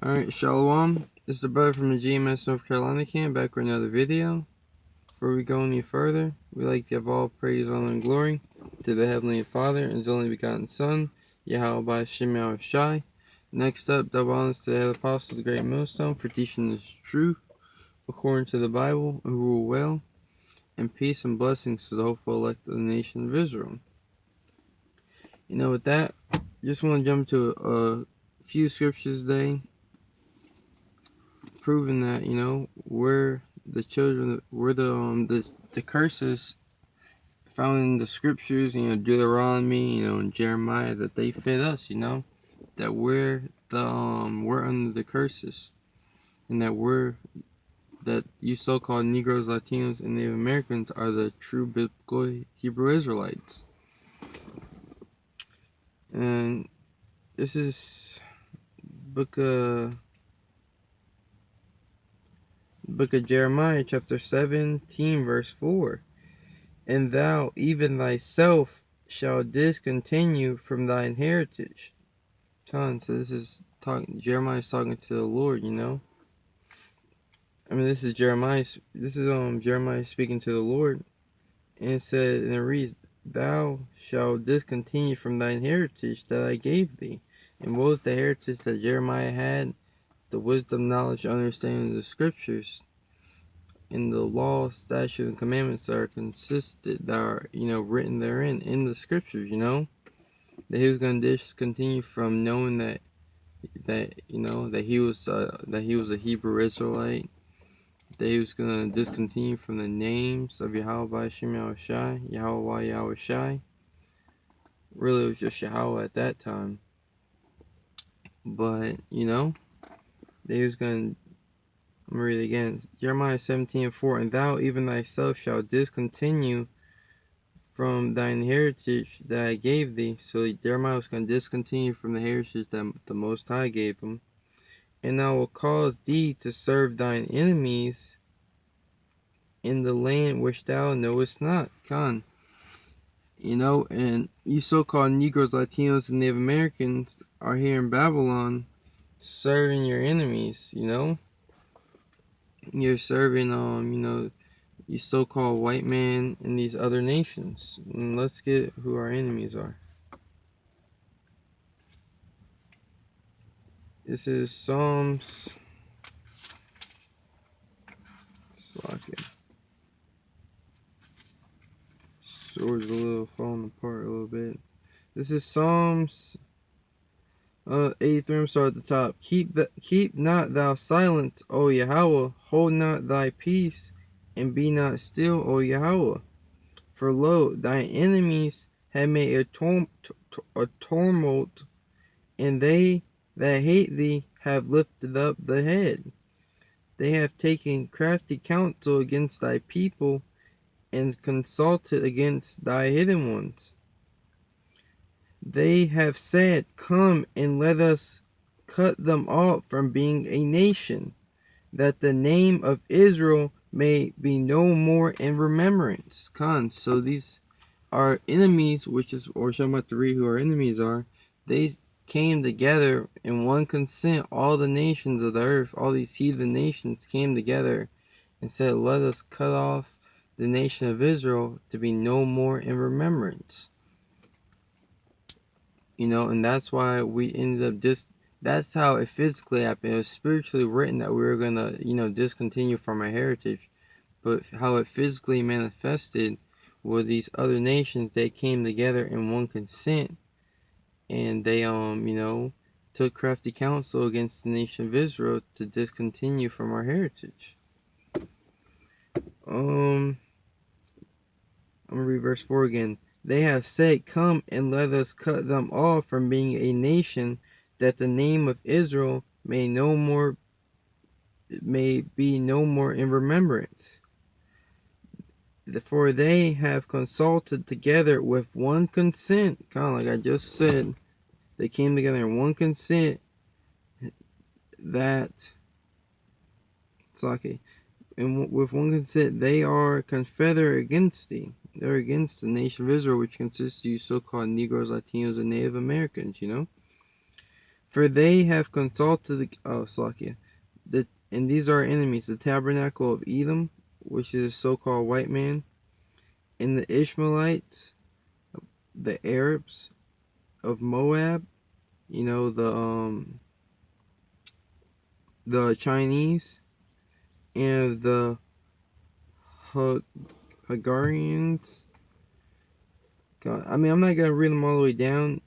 Alright, Shalom. It's the brother from the GMS North Carolina camp back with another video. Before we go any further, we like to give all praise, honor, and glory to the Heavenly Father and His only begotten Son, Yahweh by Shem Shai. Next up, double honors to the head apostles, the great millstone, for teaching the truth according to the Bible, and rule well, and peace and blessings to the hopeful elect of the nation of Israel. With that, just want to jump to a few scriptures today, proving that we're the children, we're the curses found in the scriptures, Deuteronomy, and Jeremiah, that they fit us, that we're under the curses, and that you so-called Negroes, Latinos, and Native Americans are the true biblical Hebrew Israelites. And this is book of Jeremiah, chapter 17, verse 4. And thou, even thyself, shalt discontinue from thine heritage. So this is Jeremiah is talking to the Lord, this is Jeremiah speaking to the Lord. And it said, and it reads, thou shalt discontinue from thine heritage that I gave thee. And what was the heritage that Jeremiah had? The wisdom, knowledge, understanding of the scriptures, in the law, statute, and commandments that are that are, written therein in the scriptures, that he was going to discontinue from knowing that he was a Hebrew Israelite, that he was going to discontinue from the names of Yahweh by Shem Shai, Yahweh Shai. Really, it was just Yahweh at that time. But, that he was going to, I'm going to read it again. Jeremiah 17:4, and thou even thyself shalt discontinue from thine heritage that I gave thee. So Jeremiah was going to discontinue from the heritage that the Most High gave him. And I will cause thee to serve thine enemies in the land which thou knowest not. And you so-called Negroes, Latinos, and Native Americans are here in Babylon serving your enemies, You're serving, you so-called white man in these other nations. And let's get who our enemies are. This is Psalms. Sword's a little falling apart a little bit. This is Psalms 83. I'm sorry, at the top. Keep not thou silence, O Yahweh. Hold not thy peace, and be not still, O Yahweh. For lo, thine enemies have made a tumult, and they that hate thee have lifted up the head. They have taken crafty counsel against thy people, and consulted against thy hidden ones. They have said, come and let us cut them off from being a nation, that the name of Israel may be no more in remembrance. So these are enemies, or I'm about to read who our enemies are. They came together in one consent. All the nations of the earth, all these heathen nations came together and said, let us cut off the nation of Israel to be no more in remembrance. And that's why we ended up that's how it physically happened. It was spiritually written that we were going to, discontinue from our heritage. But how it physically manifested were these other nations. They came together in one consent, and they, took crafty counsel against the nation of Israel to discontinue from our heritage. I'm going to read verse 4 again. They have said, come and let us cut them off from being a nation, that the name of Israel may be no more in remembrance. For they have consulted together with one consent, kind of like I just said. They came together in one consent and with one consent they are confederate against thee. They're against the nation of Israel, which consists of you so-called Negroes, Latinos, and Native Americans, For they have consulted and these are our enemies, the tabernacle of Edom, which is a so-called white man, and the Ishmaelites, the Arabs of Moab, the Chinese, and the Hungarians. God, I mean, I'm not gonna read them all the way down.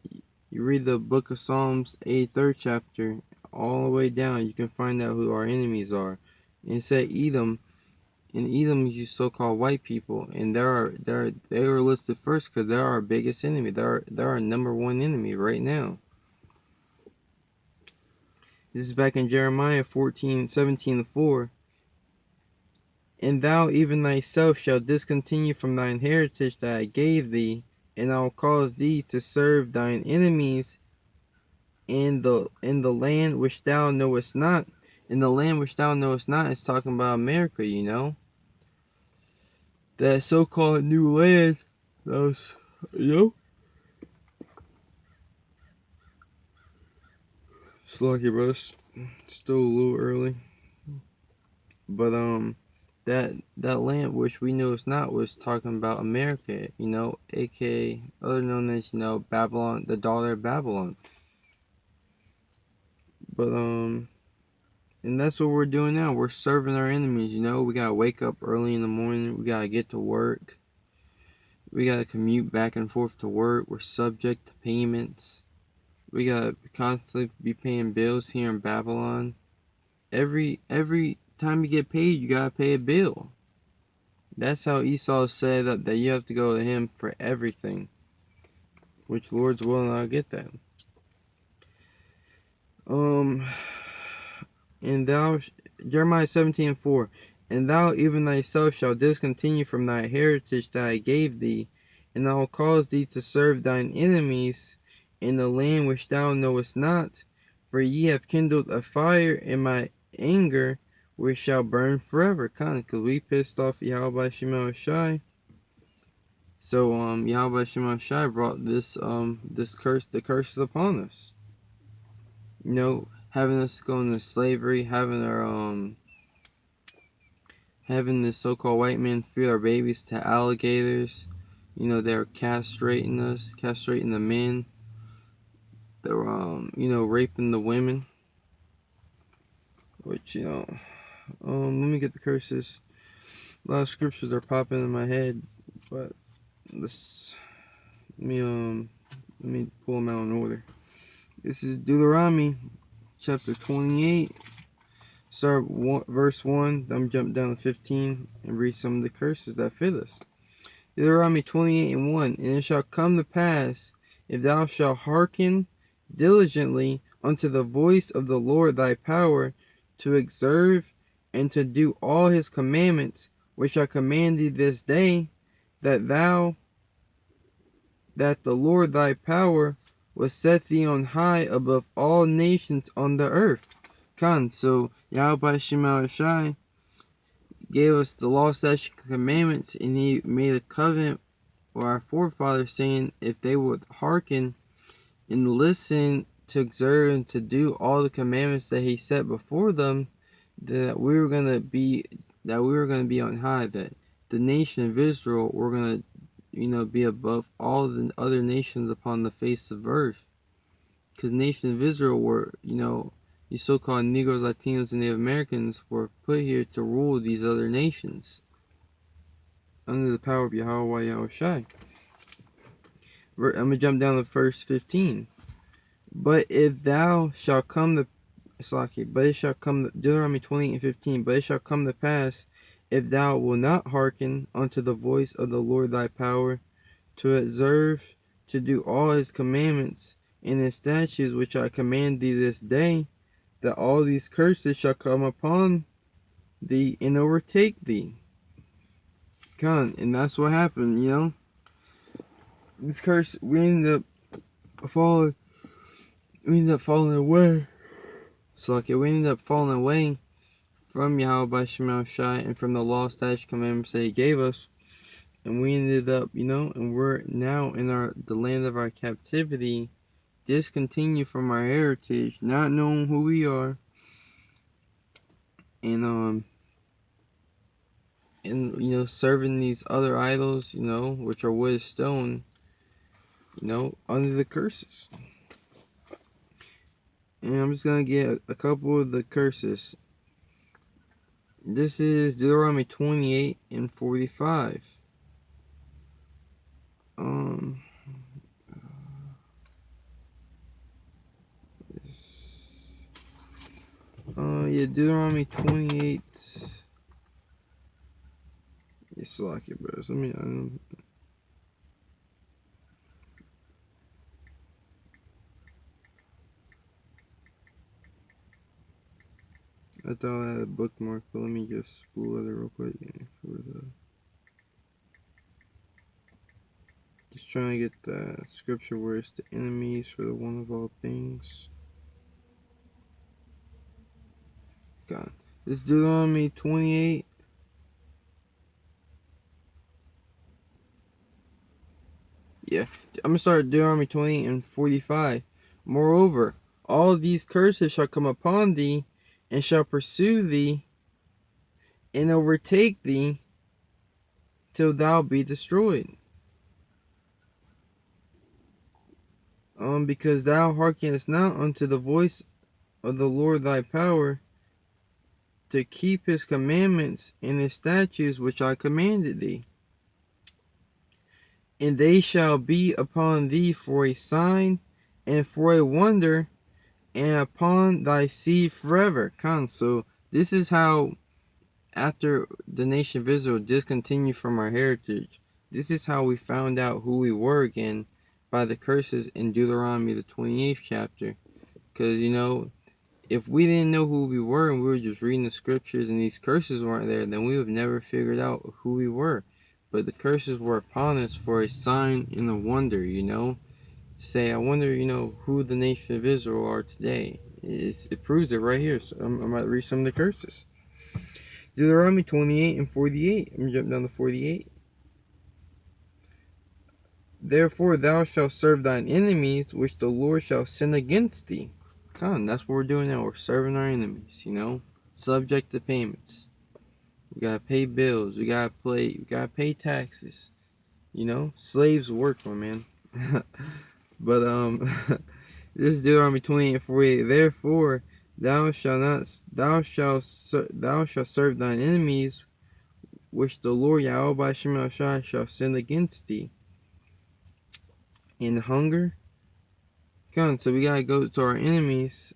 You read the book of Psalms, 83rd chapter, all the way down. You can find out who our enemies are. And it said Edom, and Edom is so-called white people, and they were listed first because they're our biggest enemy. They're our number one enemy right now. This is back in Jeremiah 14:17-4. And thou even thyself shalt discontinue from thine heritage that I gave thee, and I will cause thee to serve thine enemies in the land which thou knowest not. In the land which thou knowest not is talking about America, That so-called new land, that was, it's lucky, bro. It's still a little early. But, that land which we know is not was talking about America, aka other known as, Babylon, the daughter of Babylon. But, and that's what we're doing now. We're serving our enemies, We gotta wake up early in the morning. We gotta get to work. We gotta commute back and forth to work. We're subject to payments. We gotta constantly be paying bills here in Babylon. Every time you get paid, you gotta pay a bill. That's how Esau said that you have to go to him for everything. Which Lord's willing, I'll get that. And thou, Jeremiah 17:4, and thou even thyself shalt discontinue from thy heritage that I gave thee, and I will cause thee to serve thine enemies in the land which thou knowest not, for ye have kindled a fire in my anger, which shall burn forever. Because we pissed off Yahweh Shema Shai. So Yahweh Shema Shai brought this the curses upon us. Having us go into slavery, having this so-called white man feed our babies to alligators. They're castrating us, castrating the men. They're raping the women. Which let me get the curses. A lot of scriptures are popping in my head, but let me pull them out in order. This is Deuteronomy chapter 28. Start verse 1. I'm jump down to 15 and read some of the curses that fit us. Deuteronomy 28:1. And it shall come to pass, if thou shalt hearken diligently unto the voice of the Lord thy power, to observe and to do all his commandments, which I command thee this day, that the Lord thy power will set thee on high above all nations on the earth. So Yahweh Shema Shai gave us the law, statutes, and commandments, and he made a covenant with our forefathers, saying if they would hearken and listen to observe and to do all the commandments that he set before them, that we were gonna be on high, that the nation of Israel were gonna be above all the other nations upon the face of earth. Because the nation of Israel were, the so-called Negroes, Latinos, and Native Americans were put here to rule these other nations under the power of Yahweh Yahushai. I'm going to jump down to verse 15. But if thou shalt come to, Deuteronomy 28:15, but it shall come to pass, if thou wilt not hearken unto the voice of the Lord thy power, to observe, to do all his commandments and his statutes which I command thee this day, that all these curses shall come upon thee and overtake thee. And that's what happened, This curse, we ended up falling away. We ended up falling away from Yahweh Shema Shai and from the law, statutes, commandments that he gave us. And we ended up, and we're now in the land of our captivity, discontinue from our heritage, not knowing who we are, and serving these other idols, which are wood, stone, under the curses. And I'm just gonna get a couple of the curses. This is Deuteronomy 28 and 45. Deuteronomy 28. It's like it, bro. I thought I had a bookmark, but let me just blue it real quick just trying to get that scripture where it's the enemies for the one of all things. God. This is Deuteronomy 28. Yeah, I'm going to start at Deuteronomy 20 and 45. Moreover, all these curses shall come upon thee, and shall pursue thee, and overtake thee, till thou be destroyed. Because thou hearkenest not unto the voice of the Lord thy power, to keep his commandments and his statutes which I commanded thee. And they shall be upon thee for a sign and for a wonder, and upon thy seed forever. So this is how, after the nation of Israel discontinued from our heritage, this is how we found out who we were again, by the curses in Deuteronomy the 28th chapter. Because, if we didn't know who we were and we were just reading the scriptures and these curses weren't there, then we would have never figured out who we were. But the curses were upon us for a sign and a wonder, Say, I wonder, who the nation of Israel are today. It proves it right here. So I'm about to read some of the curses. Deuteronomy 28 and 48. I'm going to jump down to 48. Therefore thou shalt serve thine enemies, which the Lord shall send against thee. That's what we're doing now. We're serving our enemies, subject to payments. We gotta pay bills. We gotta pay taxes. Slaves work, my man. But this is Deuteronomy 28 and 48. Therefore thou shalt serve thine enemies, which the Lord Yahweh by Shem shall send against thee. In hunger. So we gotta go to our enemies.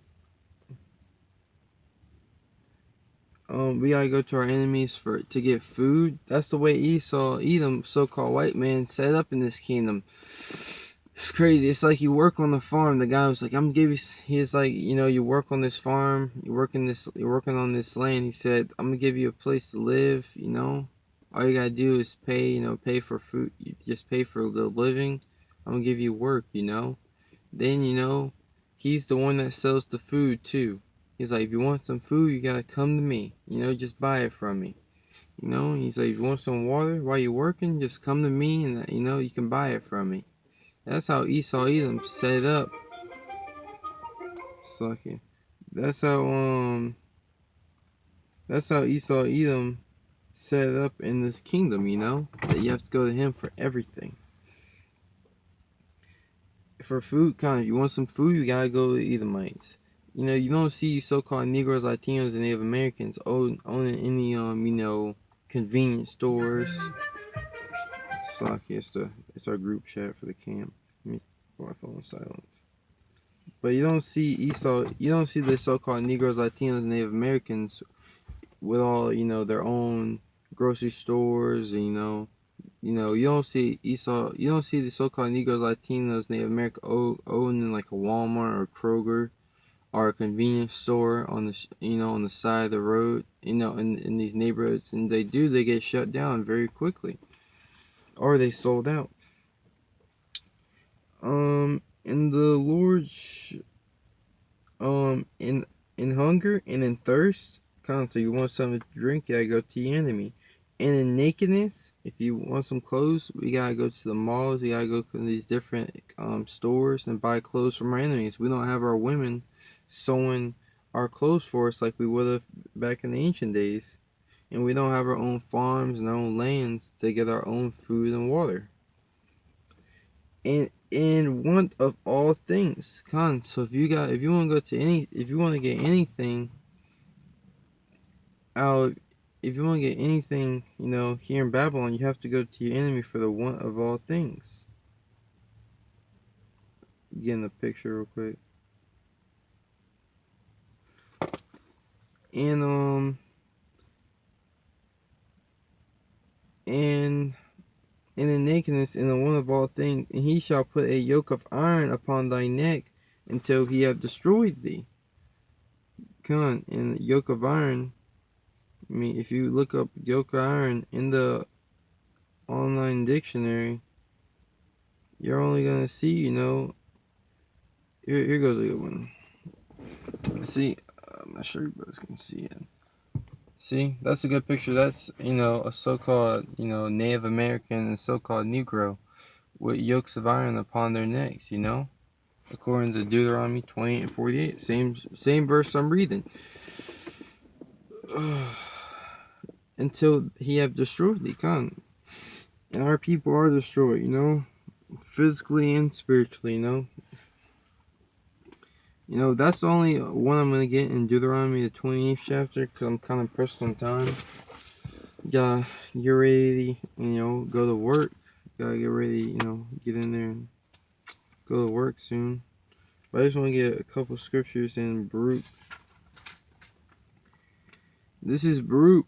We gotta go to our enemies to get food. That's the way Esau, Edom, so-called white man, set up in this kingdom. It's crazy. It's like you work on the farm. The guy was like, "I'm gonna give you." He's like, you work on this farm. You're working on this land. He said, "I'm gonna give you a place to live. All you gotta do is pay. Pay for food. You just pay for the living. I'm gonna give you work. Then he's the one that sells the food too. He's like, if you want some food, you gotta come to me. Just buy it from me. He's like, if you want some water while you're working, just come to me, and you can buy it from me. That's how Esau Edom set it up. Sucky. That's how Esau Edom set it up in this kingdom. That you have to go to him for everything. For food, if you want some food, you gotta go to the Edomites. You don't see so-called Negroes, Latinos, and Native Americans owning any convenience stores. Sucky. It's our group chat for the camp. Let me put my phone silent. But you don't see the so-called Negroes, Latinos, and Native Americans with all their own grocery stores. You don't see the so-called Negroes, Latinos, Native America owning like a Walmart or Kroger or a convenience store on the side of the road. In these neighborhoods, and they get shut down very quickly, or they sold out. And the Lord in hunger and in thirst. So you want something to drink, you gotta go to the enemy. And in nakedness, if you want some clothes, we gotta go to the malls. We gotta go to these different stores and buy clothes from our enemies. We don't have our women sewing our clothes for us like we would have back in the ancient days. And we don't have our own farms and our own lands to get our own food and water. And in want of all things, so if you want to go to if you want to get anything out, if you want to get anything, here in Babylon, you have to go to your enemy for the want of all things. Getting the picture real quick. And and in the nakedness and the want of all things, and he shall put a yoke of iron upon thy neck until he have destroyed thee. And yoke of iron, I mean, if you look up yoke of iron in the online dictionary, you're only gonna see, here goes a good one. See, I'm not sure you guys can see it. See, that's a good picture. That's, a so-called, Native American and so-called Negro with yokes of iron upon their necks, according to Deuteronomy 28 and 48. Same verse I'm reading. Until he have destroyed thee, and our people are destroyed, physically and spiritually, that's the only one I'm going to get in Deuteronomy, the 28th chapter, because I'm kind of pressed on time. Gotta get ready to, go to work. Gotta get ready, get in there and go to work soon. But I just want to get a couple scriptures in Baruch. This is Baruch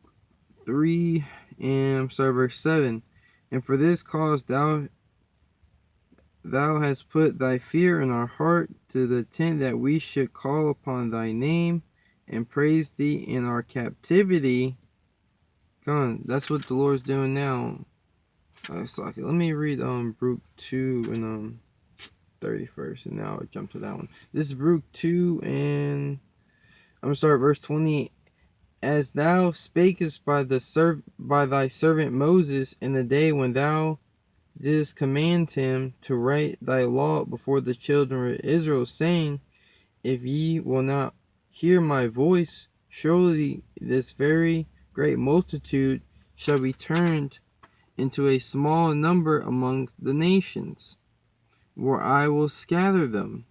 3 and verse 7. And for this cause thou hast put thy fear in our heart to the intent that we should call upon thy name and praise thee in our captivity. That's what the Lord's doing now. Let me read Baruch 2 and 31st, and now I'll jump to that one. This is Baruch 2, and I'm going to start at verse 28. As thou spakest by thy servant Moses in the day when thou didst command him to write thy law before the children of Israel, saying, if ye will not hear my voice, surely this very great multitude shall be turned into a small number among the nations, where I will scatter them.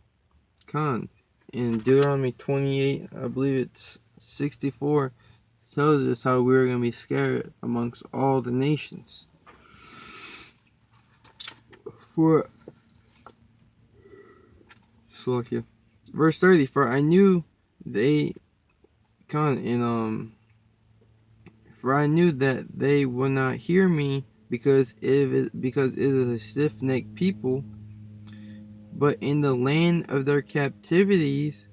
In Deuteronomy 28, I believe it's 64, tells us how we're going to be scattered amongst all the nations. Verse 30, for I knew that they would not hear me, because it is a stiff-necked people, but in the land of their captivities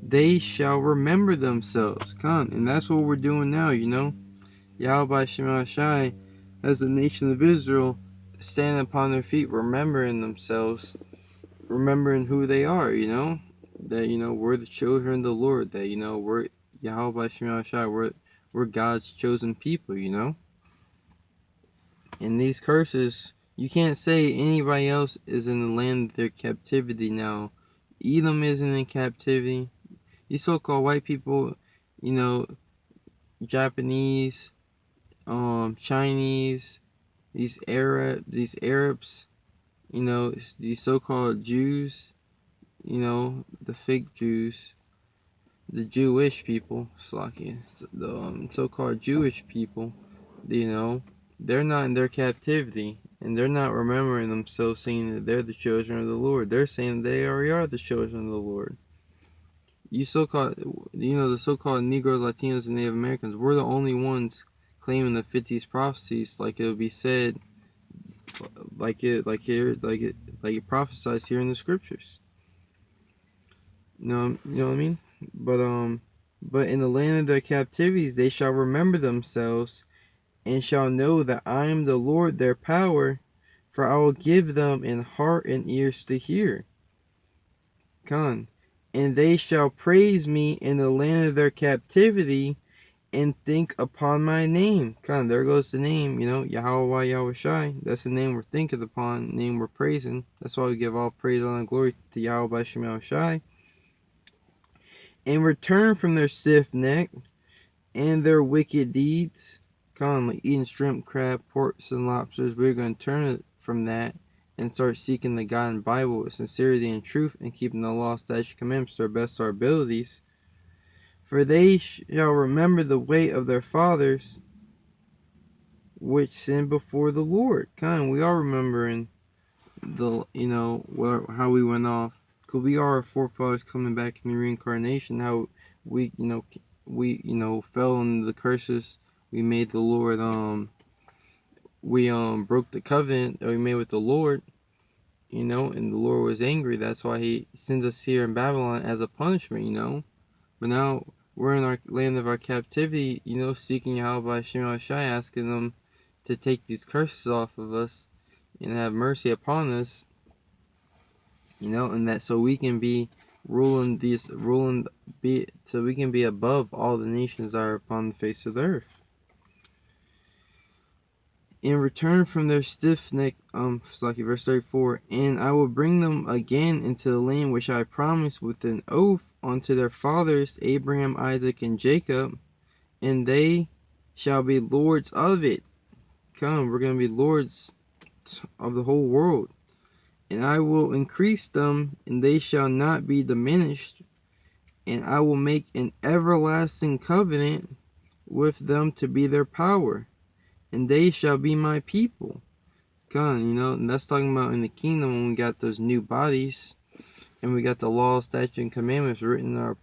they shall remember themselves. And that's what we're doing now, Yahweh Shema Shai, as the nation of Israel, stand upon their feet, remembering themselves, remembering who they are, that, we're the children of the Lord, that, we're Yahweh Shema Shai, we're God's chosen people, And these curses, you can't say anybody else is in the land of their captivity now. Edom isn't in captivity. These so-called white people, Japanese, Chinese, these Arabs, these so-called Jews, the fake Jews, the Jewish people, the so-called Jewish people, they're not in their captivity, and they're not remembering themselves, saying that they're the children of the Lord. They're saying they already are the children of the Lord. The so-called Negroes, Latinos, and Native Americans, we're the only ones claiming the 50s prophecies, like it would be said, like it prophesies here in the scriptures. You know what I mean? But in the land of their captivities they shall remember themselves, and shall know that I am the Lord their power, for I will give them an heart and ears to hear. And they shall praise me in the land of their captivity, and think upon my name. There goes the name, Yahweh Yahushai. That's the name we're thinking upon, the name we're praising. That's why we give all praise, honor, and glory to Yahweh Shem Yahushai. And return from their stiff neck and their wicked deeds. Like eating shrimp, crab, porks, and lobsters. We're going to turn from that and start seeking the God and Bible with sincerity and truth, and keeping the law, statutes, commandments to our best of our abilities. For they shall remember the way of their fathers, which sinned before the Lord. We are remembering how we went off, because we are our forefathers coming back in the reincarnation. How we fell into the curses we made the Lord. We broke the covenant that we made with the Lord. And the Lord was angry. That's why He sends us here in Babylon as a punishment. But now we're in our land of our captivity, seeking Yahweh Shem Shai, asking them to take these curses off of us and have mercy upon us, and that so we can be so we can be above all the nations that are upon the face of the earth. In return from their stiff neck, verse 34, and I will bring them again into the land which I promised with an oath unto their fathers, Abraham, Isaac, and Jacob, and they shall be lords of it. We're going to be lords of the whole world. And I will increase them, and they shall not be diminished. And I will make an everlasting covenant with them to be their power, and they shall be my people. And that's talking about in the kingdom when we got those new bodies, and we got the law, statute, and commandments written in our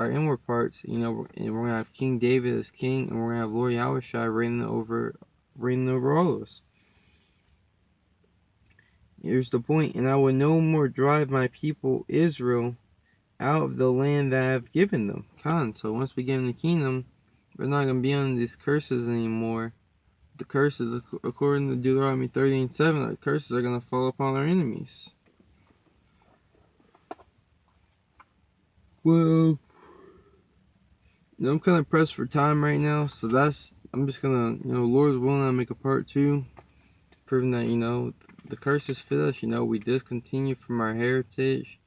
inward parts. And we're gonna have King David as king, and we're gonna have Lord Yahushua reigning over all of us. Here's the point. And I will no more drive my people Israel out of the land that I have given them. So once we get in the kingdom, we're not gonna be under these curses anymore. The curses, according to Deuteronomy 30:7, the curses are going to fall upon our enemies. Well, I'm kind of pressed for time right now, so I'm just going to, Lord's willing, I'll make a part 2, proving that, the curses fit us. We discontinue from our heritage.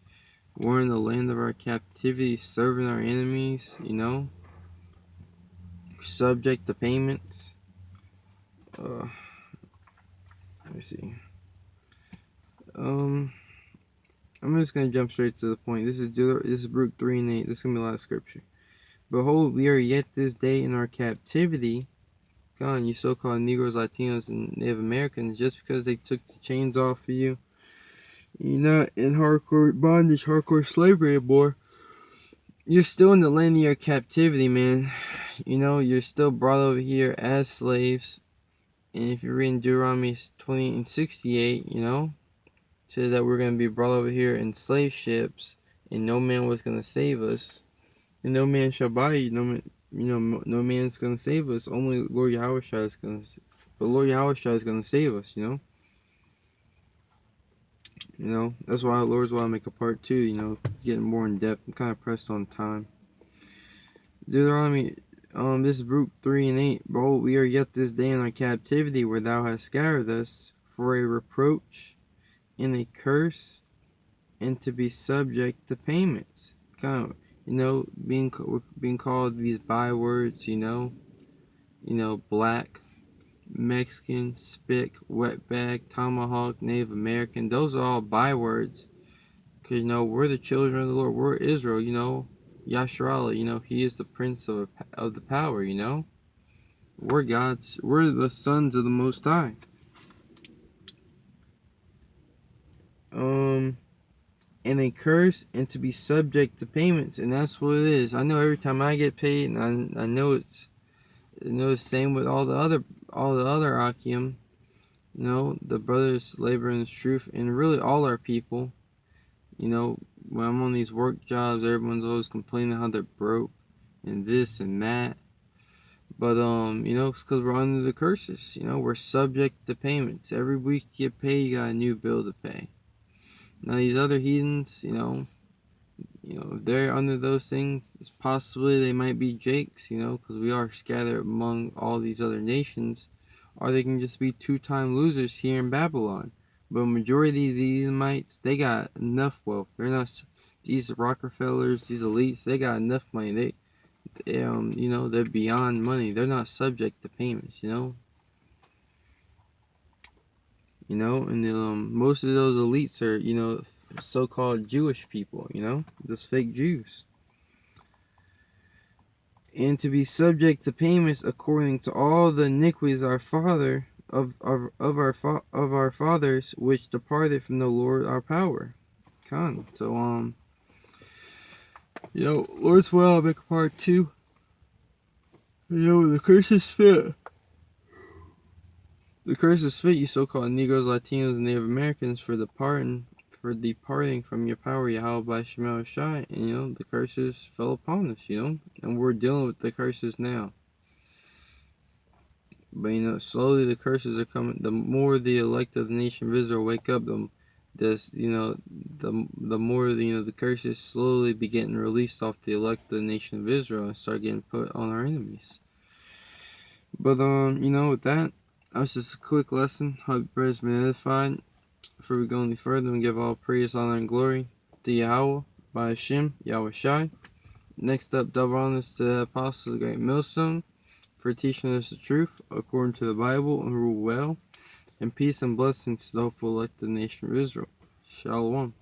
We're in the land of our captivity, serving our enemies, subject to payments. Let me see. I'm just gonna jump straight to the point. This is Luke 3:8. This is gonna be the last scripture. Behold, we are yet this day in our captivity. You so-called Negroes, Latinos, and Native Americans, just because they took the chains off of you, you're not in hardcore bondage, hardcore slavery anymore. You're still in the land of your captivity, man. You're still brought over here as slaves. And if you're reading Deuteronomy 20:68, says that we're going to be brought over here in slave ships, and no man was going to save us, and no man shall buy you. No man's going to save us. Only Lord Yahushua is going to. But Lord Yahushua is going to save us. That's why Lord's why I make a part 2. Getting more in depth. I'm kind of pressed on time. Deuteronomy. This is Luke 3:8. Behold, we are yet this day in our captivity, where thou hast scattered us for a reproach and a curse, and to be subject to payments. Being called these bywords, black, Mexican, spick, wetback, tomahawk, Native American. Those are all bywords, because we're the children of the Lord. We're Israel. Yasharallah, He is the Prince of the power. We're the sons of the Most High. And a curse, and to be subject to payments, and that's what it is. I know every time I get paid, and I know it's the same with all the other Akim, the brothers labor in the truth, and really all our people. When I'm on these work jobs, everyone's always complaining how they're broke and this and that. But it's because we're under the curses. We're subject to payments. Every week you get paid, you got a new bill to pay. Now these other heathens, If they're under those things, it's possibly they might be Jakes, because we are scattered among all these other nations, or they can just be two-time losers here in Babylon. But majority of these Edomites, they got enough wealth. They're not these Rockefellers, these elites. They got enough money. They're beyond money. They're not subject to payments. And most of those elites are so-called Jewish people. Just fake Jews. And to be subject to payments according to all the iniquities our father of our fathers which departed from the Lord our power. So Lord's will I'll make a part 2. The curses fit. The curses fit you so-called Negroes, Latinos, and Native Americans for departing from your power, Yahweh by Shemal Shai, and the curses fell upon us, and we're dealing with the curses now. But slowly the curses are coming. The more the elect of the nation of Israel wake up, the more the curses slowly be getting released off the elect of the nation of Israel and start getting put on our enemies. But with that was just a quick lesson. Hope your has been edified. Before we go any further, we give all praise, honor, and glory to Yahweh by Hashem, Yahweh Shai. Next up, double honors to the apostles of the great millstone for teaching us the truth according to the Bible and rule well, and peace and blessings to the hopeful elected nation of Israel. Shalom.